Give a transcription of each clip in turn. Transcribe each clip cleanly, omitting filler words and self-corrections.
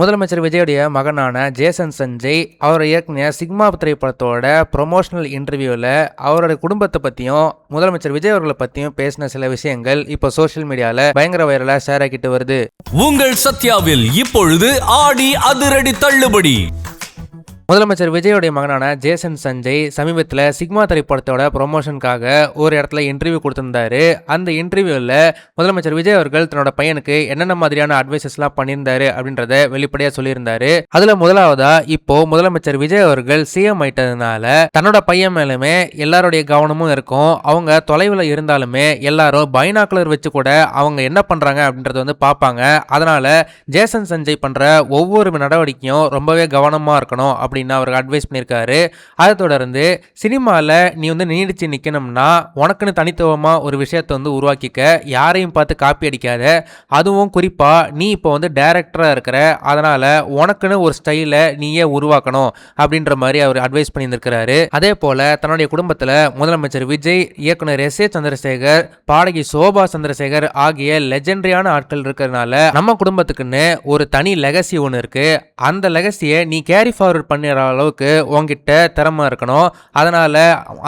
முதலமைச்சர் விஜயுடைய மகனான ஜேசன் சஞ்சய் அவர் இயக்குன சிக்மா திரைப்படத்தோட ப்ரொமோஷனல் இன்டர்வியூவில் அவருடைய குடும்பத்தை பற்றியும் முதலமைச்சர் விஜய் அவர்களை பற்றியும் பேசின சில விஷயங்கள் இப்போ சோஷியல் மீடியாவில் பயங்கர வைரலாக ஷேர் ஆகிட்டு வருது. உங்கள் சத்யாவில் இப்பொழுது ஆடி அதிரடி தள்ளுபடி. முதலமைச்சர் விஜயோடைய மகனான ஜேசன் சஞ்சய் சமீபத்தில் சிக்மா திரைப்படத்தோட ப்ரொமோஷனுக்காக ஒரு இடத்துல இன்டர்வியூ கொடுத்திருந்தாரு. அந்த இன்டர்வியூவில் முதலமைச்சர் விஜய் அவர்கள் தன்னோட பையனுக்கு என்னென்ன மாதிரியான அட்வைசஸ்லாம் பண்ணியிருந்தாரு அப்படின்றத வெளிப்படையாக சொல்லியிருந்தாரு. அதுல முதலாவதா இப்போ முதலமைச்சர் விஜய் அவர்கள் சிஎம் ஆயிட்டதுனால தன்னோட பையன் மேலுமே எல்லாருடைய கவனமும் இருக்கும். அவங்க தொலைவில் இருந்தாலுமே எல்லாரும் பைனாக்குலர் வச்சு கூட அவங்க என்ன பண்றாங்க அப்படின்றத பார்ப்பாங்க. அதனால ஜேசன் சஞ்சய் பண்ற ஒவ்வொரு நடவடிக்கையும் ரொம்பவே கவனமா இருக்கணும் அப்படின்னு அவருக்கு அட்வைஸ் பண்ணியிருக்காரு. அதை தொடர்ந்து சினிமாவில் நீ நீடிச்சு நிற்கணும்னா உனக்குன்னு தனித்துவமாக ஒரு விஷயத்தை உருவாக்கிக்க, யாரையும் பார்த்து காப்பி அடிக்காத. அதுவும் குறிப்பாக நீ இப்போ டைரக்டராக இருக்கிற, அதனால் உனக்குன்னு ஒரு ஸ்டைலை நீயே உருவாக்கணும் அப்படின்ற மாதிரி அவர் அட்வைஸ் பண்ணியிருக்கிறாரு. அதே போல் தன்னுடைய குடும்பத்தில் முதலமைச்சர் விஜய், இயக்குனர் எஸ்.ஏ. சந்திரசேகர், பாடகி சோபா சந்திரசேகர் ஆகிய லெஜெண்டரியான ஆட்கள் இருக்கிறதுனால நம்ம குடும்பத்துக்குன்னு ஒரு தனி லெகசி ஒன்று இருக்கு. அந்த லெகசியை நீ கேரி ஃபார்வர்ட் பண்ணி அளவுக்கு உங்ககிட்ட திறமை இருக்கணும். அதனால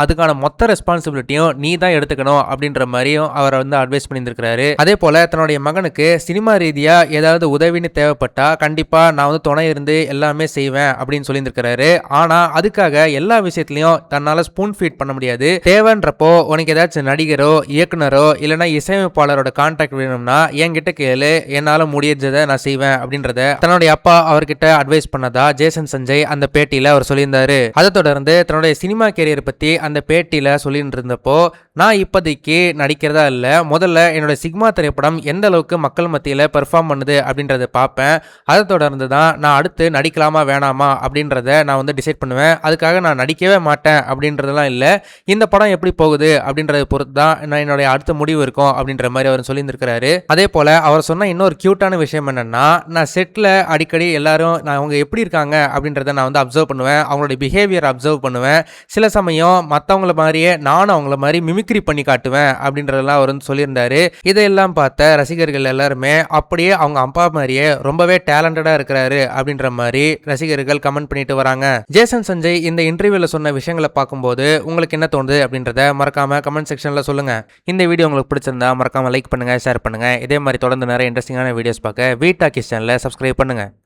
அதுக்கான மொத்த ரெஸ்பான்சிபிலிட்டியும் நீ தான் எடுத்துக்கணும் அப்படின்ற மாதிரியும் அவர் அட்வைஸ் பண்ணியிருக்கிறாரு. அதே போல தன்னுடைய மகனுக்கு சினிமா ரீதியா ஏதாவது உதவின்னு தேவைப்பட்டா கண்டிப்பா நான் துணை இருந்து எல்லாமே செய்வேன் அப்படின்னு சொல்லியிருக்கிறாரு. ஆனா அதுக்காக எல்லா விஷயத்திலையும் தன்னால ஸ்பூன் ஃபீட் பண்ண முடியாது. தேவைன்றப்போ உனக்கு ஏதாச்சும் நடிகரோ இயக்குனரோ இல்லைன்னா இசையமைப்பாளரோட கான்டாக்ட் வேணும்னா என்கிட்ட கேளு, என்னால முடியறதை நான் செய்வேன் அப்படின்றத தன்னுடைய அப்பா அவர்கிட்ட அட்வைஸ் பண்ணதா ஜேசன் சஞ்சய் அந்த பேட்டியில அவர் சொல்லியிருந்தாரு. அதை தொடர்ந்து தன்னுடைய சினிமா கேரியர் பத்தி அந்த பேட்டியில சொல்லிட்டு இருந்தப்போ, நான் இப்போதைக்கு நடிக்கிறதா இல்ல, முதல்ல என்னோட சிக்மா திரைப்படம் எந்த அளவுக்கு மக்கள் மத்தியில பெர்ஃபார்ம் பண்ணுது அப்படின்றத பார்ப்பேன். அதை தொடர்ந்து தான் நான் அடுத்து நடிக்கலாமா வேணாமா அப்படின்றத நான் டிசைட் பண்ணுவேன். அதுக்காக நான் நடிக்கவே மாட்டேன் அப்படின்றதெல்லாம் இல்லை. இந்த படம் எப்படி போகுது அப்படின்றத பொறுத்து தான் நான் என்னுடைய அடுத்த முடிவு இருக்கும் அப்படின்ற மாதிரி அவர் சொல்லியிருந்திருக்கிறாரு. அதே போல அவர் சொன்ன இன்னொரு கியூட்டான விஷயம் என்னன்னா, நான் செட்ல அடிக்கடி எல்லாரும் அவங்க எப்படி இருக்காங்க அப்படின்றத நான் அப்சர்வ் பண்ணுவேன். அவங்களுடைய பிஹேவியர் அப்சர்வ் பண்ணுவேன். சில சமயம் மற்றவங்கள மாதிரியே நானும் அவங்கள மாதிரி மிமிக்ரி பண்ணி காட்டுவேன் அப்படின்றதெல்லாம் அவர் சொல்லியிருந்தாரு. இதையெல்லாம் பார்த்த ரசிகர்கள் எல்லாருமே அப்படியே அவங்க அப்பா மாதிரியே ரொம்பவே டேலண்டடா இருக்கிறாரு அப்படின்ற மாதிரி ரசிகர்கள் கமெண்ட் பண்ணிட்டு வராங்க. ஜேசன் சஞ்சய் இந்த இன்டர்வியூல சொன்ன விஷயங்களை பார்க்கும்போது உங்களுக்கு என்ன தோணுது அப்படின்றத மறக்காம கமெண்ட் செக்ஷன்ல சொல்லுங்க. இந்த வீடியோ உங்களுக்கு பிடிச்சிருந்தா மறக்காம லைக் பண்ணுங்க, ஷேர் பண்ணுங்க. இதே மாதிரி தொடர்ந்து நிறைய இன்ட்ரெஸ்டிங்கான வீடியோஸ் பார்க்க வீட்டா கிஸ் சேனலை சப்ஸ்கிரைப் பண்ணுங்க.